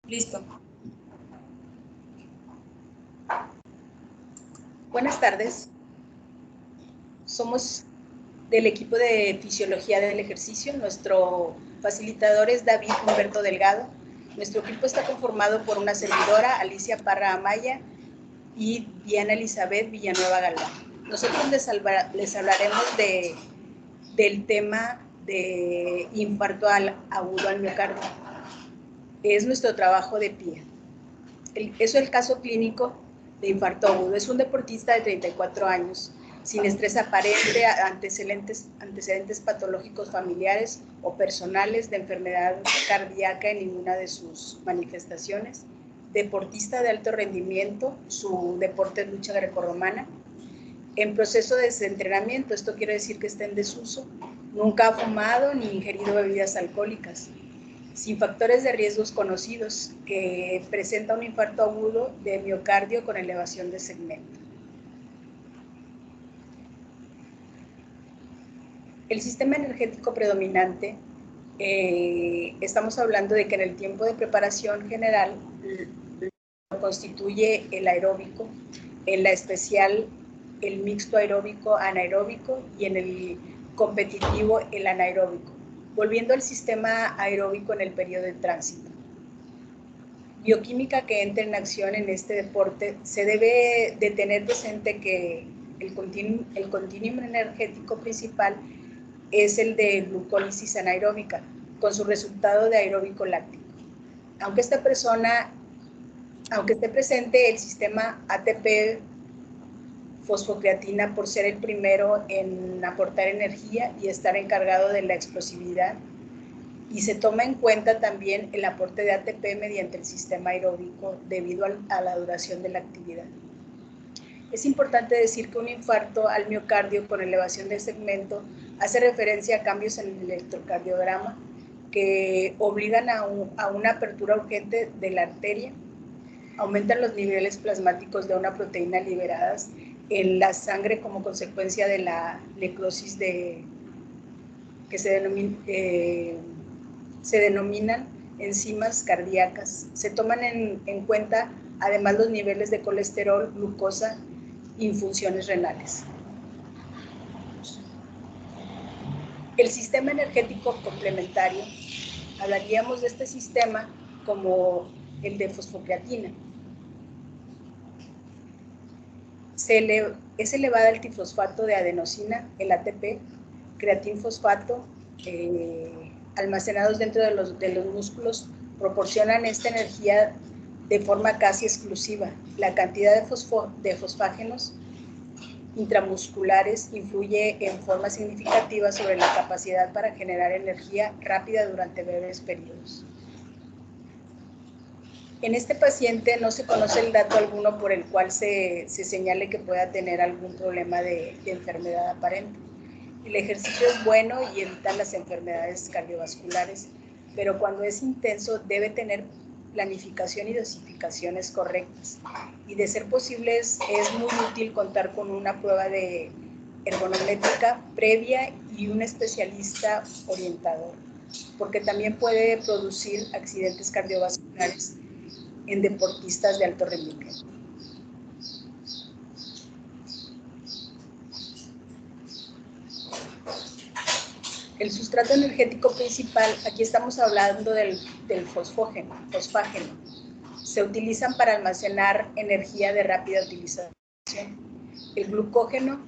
Listo. Buenas tardes. Somos del equipo de Fisiología del Ejercicio. Nuestro facilitador es David Humberto Delgado. Nuestro equipo está conformado por una servidora, Alicia Parra Amaya, y Diana Elizabeth Villanueva Galván. Nosotros les hablaremos del tema de infarto agudo al miocardio. Es nuestro trabajo de pie. Eso es el caso clínico de infarto agudo. Es un deportista de 34 años, sin estrés aparente, antecedentes patológicos familiares o personales de enfermedad cardíaca en ninguna de sus manifestaciones, deportista de alto rendimiento, su deporte es lucha grecorromana, en proceso de desentrenamiento, esto quiere decir que está en desuso, nunca ha fumado ni ingerido bebidas alcohólicas, sin factores de riesgos conocidos, que presenta un infarto agudo de miocardio con elevación de segmento. El sistema energético predominante, estamos hablando de que en el tiempo de preparación general lo constituye el aeróbico, en la especial el mixto aeróbico anaeróbico y en el competitivo el anaeróbico, volviendo al sistema aeróbico en el periodo de tránsito. Bioquímica que entra en acción en este deporte, se debe de tener presente que el continuum energético principal es el de glucólisis anaeróbica, con su resultado de aeróbico láctico. Aunque esté presente el sistema ATP fosfocreatina por ser el primero en aportar energía y estar encargado de la explosividad, y se toma en cuenta también el aporte de ATP mediante el sistema aeróbico debido a la duración de la actividad. Es importante decir que un infarto al miocardio con elevación de segmento hace referencia a cambios en el electrocardiograma que obligan a una apertura urgente de la arteria, aumentan los niveles plasmáticos de una proteína liberadas en la sangre como consecuencia de la necrosis que se denominan enzimas cardíacas. Se toman en cuenta además los niveles de colesterol, glucosa y funciones renales. El sistema energético complementario, hablaríamos de este sistema como el de fosfocreatina. Es elevada el trifosfato de adenosina, el ATP, creatinfosfato, almacenados dentro de los músculos, proporcionan esta energía de forma casi exclusiva. La cantidad de fosfágenos intramusculares influye en forma significativa sobre la capacidad para generar energía rápida durante breves periodos. En este paciente no se conoce el dato alguno por el cual se señale que pueda tener algún problema de enfermedad aparente. El ejercicio es bueno y evita las enfermedades cardiovasculares, pero cuando es intenso debe tener planificación y dosificaciones correctas. Y de ser posible es muy útil contar con una prueba de ergonométrica previa y un especialista orientador, porque también puede producir accidentes cardiovasculares en deportistas de alto rendimiento. El sustrato energético principal, aquí estamos hablando del fosfágeno. Se utilizan para almacenar energía de rápida utilización. El glucógeno,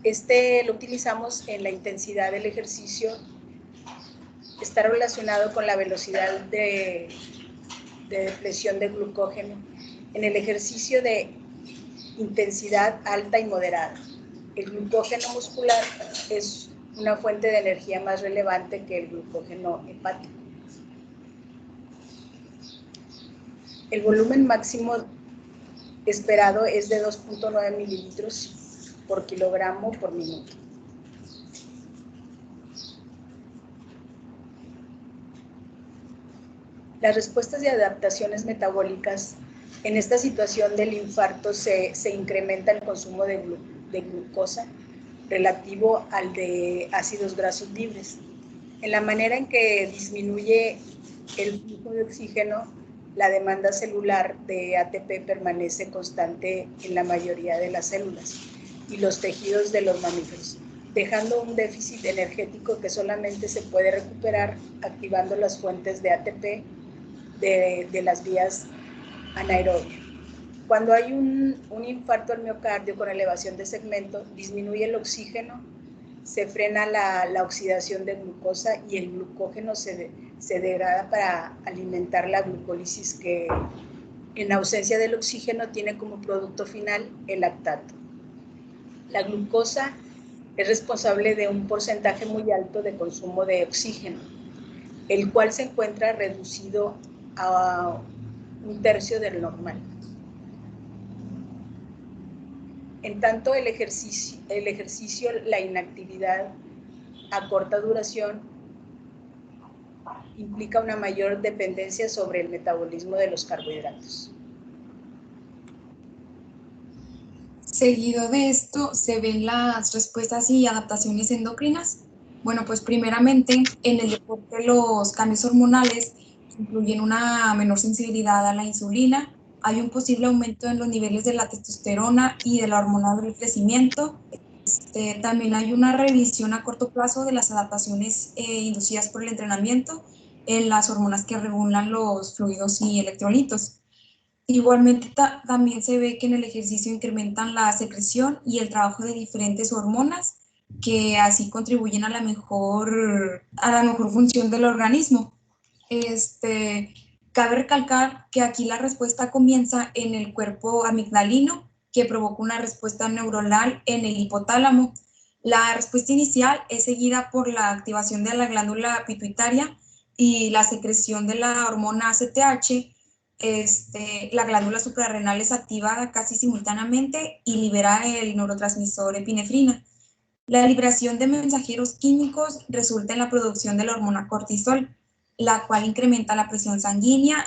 lo utilizamos en la intensidad del ejercicio, está relacionado con la velocidad de depresión de glucógeno en el ejercicio de intensidad alta y moderada. El glucógeno muscular es una fuente de energía más relevante que el glucógeno hepático. El volumen máximo esperado es de 2.9 mililitros por kilogramo por minuto. Las respuestas de adaptaciones metabólicas en esta situación del infarto se incrementa el consumo de glucosa relativo al de ácidos grasos libres. En la manera en que disminuye el flujo de oxígeno, la demanda celular de ATP permanece constante en la mayoría de las células y los tejidos de los mamíferos, dejando un déficit energético que solamente se puede recuperar activando las fuentes de ATP de las vías anaerobias. Cuando hay un infarto al miocardio con elevación de segmento, disminuye el oxígeno, se frena la oxidación de glucosa y el glucógeno se degrada para alimentar la glucólisis, que en ausencia del oxígeno tiene como producto final el lactato. La glucosa es responsable de un porcentaje muy alto de consumo de oxígeno, el cual se encuentra reducido a 1/3 del normal. En tanto, el ejercicio, la inactividad a corta duración implica una mayor dependencia sobre el metabolismo de los carbohidratos. Seguido de esto, se ven las respuestas y adaptaciones endocrinas. Bueno, pues primeramente, en el deporte los cambios hormonales incluyen una menor sensibilidad a la insulina, hay un posible aumento en los niveles de la testosterona y de la hormona del crecimiento. También hay una revisión a corto plazo de las adaptaciones inducidas por el entrenamiento en las hormonas que regulan los fluidos y electrolitos. Igualmente también se ve que en el ejercicio incrementan la secreción y el trabajo de diferentes hormonas que así contribuyen a la mejor función del organismo. Cabe recalcar que aquí la respuesta comienza en el cuerpo amigdalino, que provoca una respuesta neuronal en el hipotálamo. La respuesta inicial es seguida por la activación de la glándula pituitaria y la secreción de la hormona ACTH. La glándula suprarrenal es activada casi simultáneamente y libera el neurotransmisor epinefrina. La liberación de mensajeros químicos resulta en la producción de la hormona cortisol, la cual incrementa la presión sanguínea,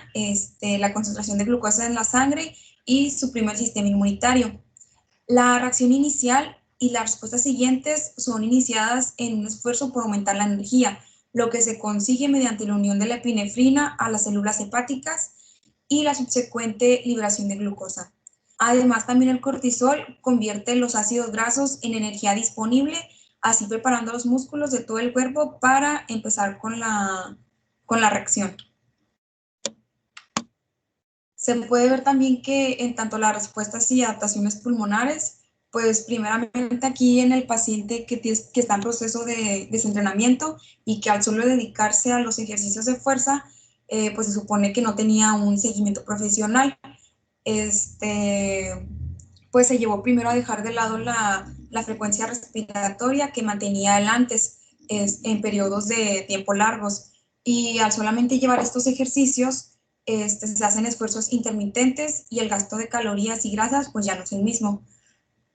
la concentración de glucosa en la sangre y suprime el sistema inmunitario. La reacción inicial y las respuestas siguientes son iniciadas en un esfuerzo por aumentar la energía, lo que se consigue mediante la unión de la epinefrina a las células hepáticas y la subsecuente liberación de glucosa. Además, también el cortisol convierte los ácidos grasos en energía disponible, así preparando los músculos de todo el cuerpo para empezar con la reacción. Se puede ver también que en tanto las respuestas y adaptaciones pulmonares, pues primeramente aquí en el paciente que está en proceso de desentrenamiento y que al solo dedicarse a los ejercicios de fuerza, pues se supone que no tenía un seguimiento profesional. Pues se llevó primero a dejar de lado la frecuencia respiratoria que mantenía él antes en periodos de tiempo largos, y al solamente llevar estos ejercicios se hacen esfuerzos intermitentes y el gasto de calorías y grasas pues ya no es el mismo.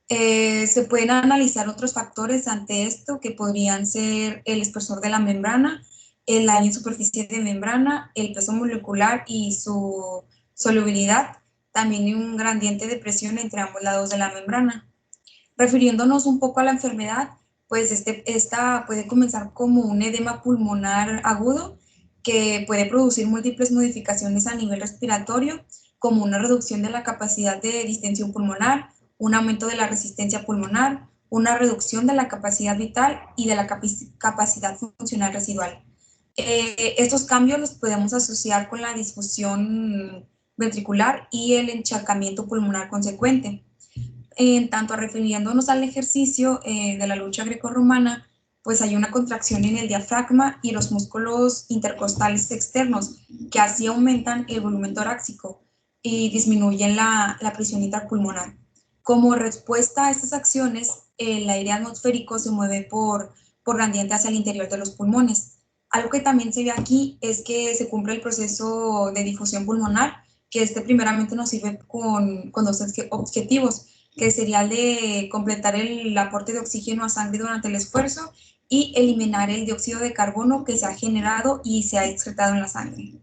Se pueden analizar otros factores ante esto que podrían ser el espesor de la membrana, el daño en superficie de membrana, el peso molecular y su solubilidad, también un gradiente de presión entre ambos lados de la membrana. Refiriéndonos un poco a la enfermedad, pues esta puede comenzar como un edema pulmonar agudo que puede producir múltiples modificaciones a nivel respiratorio, como una reducción de la capacidad de distensión pulmonar, un aumento de la resistencia pulmonar, una reducción de la capacidad vital y de la capacidad funcional residual. Estos cambios los podemos asociar con la disfunción ventricular y el encharcamiento pulmonar consecuente. En tanto, refiriéndonos al ejercicio de la lucha grecorromana, pues hay una contracción en el diafragma y los músculos intercostales externos que así aumentan el volumen torácico y disminuyen la presión intrapulmonar. Como respuesta a estas acciones, el aire atmosférico se mueve por gradiente hacia el interior de los pulmones. Algo que también se ve aquí es que se cumple el proceso de difusión pulmonar, que primeramente nos sirve con dos objetivos, que sería el de completar el aporte de oxígeno a sangre durante el esfuerzo y eliminar el dióxido de carbono que se ha generado y se ha excretado en la sangre.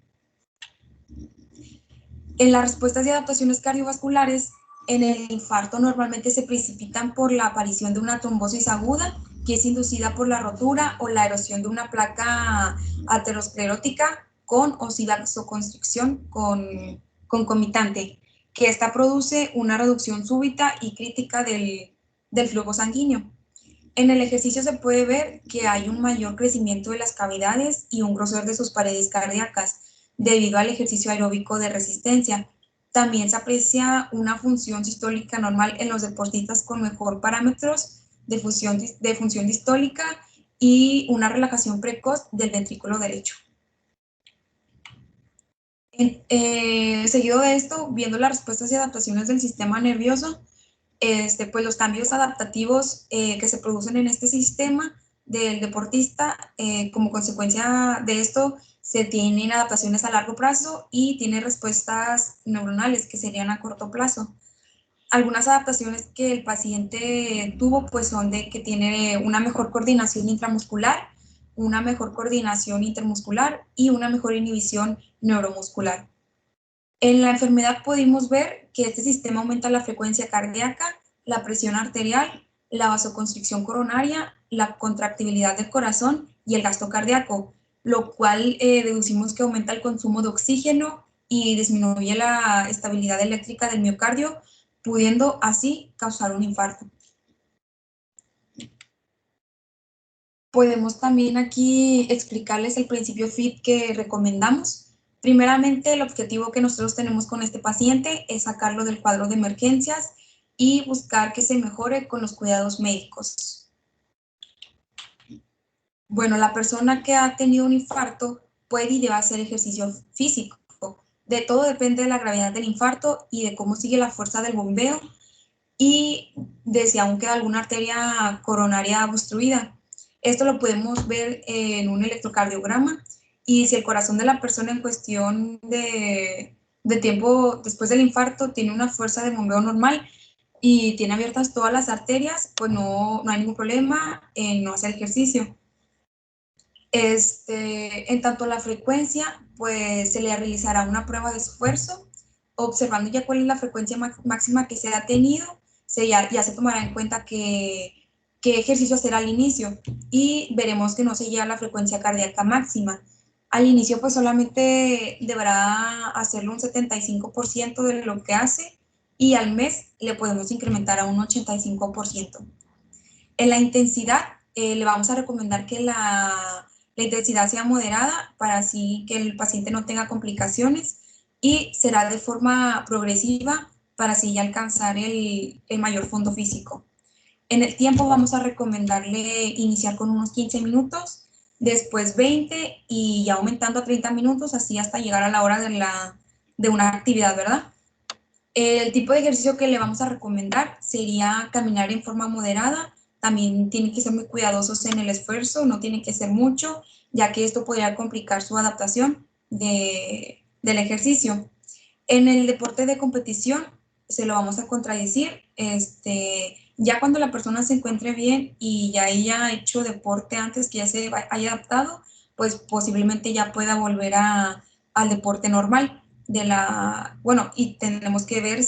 En las respuestas y adaptaciones cardiovasculares, en el infarto normalmente se precipitan por la aparición de una trombosis aguda, que es inducida por la rotura o la erosión de una placa aterosclerótica con o sin vasoconstricción concomitante, que esta produce una reducción súbita y crítica del flujo sanguíneo. En el ejercicio se puede ver que hay un mayor crecimiento de las cavidades y un grosor de sus paredes cardíacas debido al ejercicio aeróbico de resistencia. También se aprecia una función sistólica normal en los deportistas con mejor parámetros de función distólica y una relajación precoz del ventrículo derecho. Seguido de esto, viendo las respuestas y adaptaciones del sistema nervioso, pues los cambios adaptativos que se producen en este sistema del deportista, como consecuencia de esto, se tienen adaptaciones a largo plazo y tiene respuestas neuronales que serían a corto plazo. Algunas adaptaciones que el paciente tuvo pues son de que tiene una mejor coordinación intramuscular, una mejor coordinación intermuscular y una mejor inhibición neuromuscular. En la enfermedad pudimos ver que este sistema aumenta la frecuencia cardíaca, la presión arterial, la vasoconstricción coronaria, la contractibilidad del corazón y el gasto cardíaco, lo cual deducimos que aumenta el consumo de oxígeno y disminuye la estabilidad eléctrica del miocardio, pudiendo así causar un infarto. Podemos también aquí explicarles el principio FIT que recomendamos. Primeramente, el objetivo que nosotros tenemos con este paciente es sacarlo del cuadro de emergencias y buscar que se mejore con los cuidados médicos. Bueno, la persona que ha tenido un infarto puede y debe hacer ejercicio físico. De todo depende de la gravedad del infarto y de cómo sigue la fuerza del bombeo y de si aún queda alguna arteria coronaria obstruida. Esto lo podemos ver en un electrocardiograma y si el corazón de la persona en cuestión de tiempo después del infarto tiene una fuerza de bombeo normal y tiene abiertas todas las arterias, pues no hay ningún problema en no hacer ejercicio. En tanto la frecuencia, pues se le realizará una prueba de esfuerzo, observando ya cuál es la frecuencia máxima que se ha tenido, ya se tomará en cuenta qué ejercicio hacer al inicio y veremos que no se llega a la frecuencia cardíaca máxima. Al inicio pues solamente deberá hacerlo un 75% de lo que hace y al mes le podemos incrementar a un 85%. En la intensidad le vamos a recomendar que la intensidad sea moderada para así que el paciente no tenga complicaciones y será de forma progresiva para así ya alcanzar el mayor fondo físico. En el tiempo vamos a recomendarle iniciar con unos 15 minutos, después 20 y ya aumentando a 30 minutos, así hasta llegar a la hora de una actividad, ¿verdad? El tipo de ejercicio que le vamos a recomendar sería caminar en forma moderada. También tienen que ser muy cuidadosos en el esfuerzo, no tiene que ser mucho, ya que esto podría complicar su adaptación del ejercicio. En el deporte de competición se lo vamos a contradecir. Ya cuando la persona se encuentre bien y ya haya hecho deporte antes, que ya se haya adaptado, pues posiblemente ya pueda volver al deporte normal. Y tenemos que ver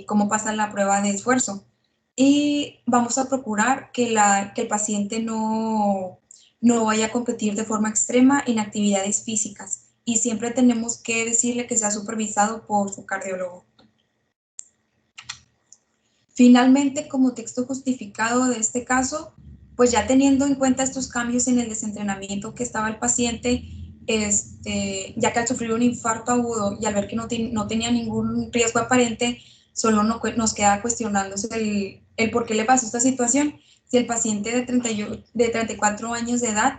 cómo pasa la prueba de esfuerzo. Y vamos a procurar que el paciente no vaya a competir de forma extrema en actividades físicas. Y siempre tenemos que decirle que sea supervisado por su cardiólogo. Finalmente, como texto justificado de este caso, pues ya teniendo en cuenta estos cambios en el desentrenamiento que estaba el paciente, ya que al sufrir un infarto agudo y al ver que no tenía ningún riesgo aparente, solo nos queda cuestionándose el por qué le pasó esta situación. Si el paciente de 34 años de edad,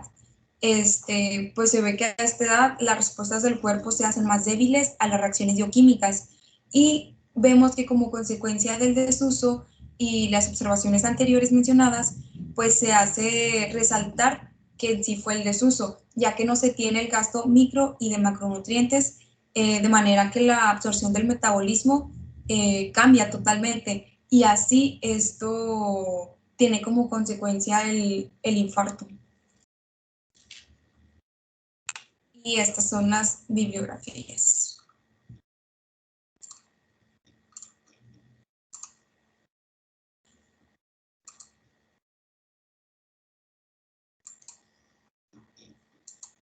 pues se ve que a esta edad las respuestas del cuerpo se hacen más débiles a las reacciones bioquímicas y vemos que como consecuencia del desuso y las observaciones anteriores mencionadas, pues se hace resaltar que en sí fue el desuso, ya que no se tiene el gasto micro y de macronutrientes, de manera que la absorción del metabolismo cambia totalmente y así esto tiene como consecuencia el infarto. Y estas son las bibliografías.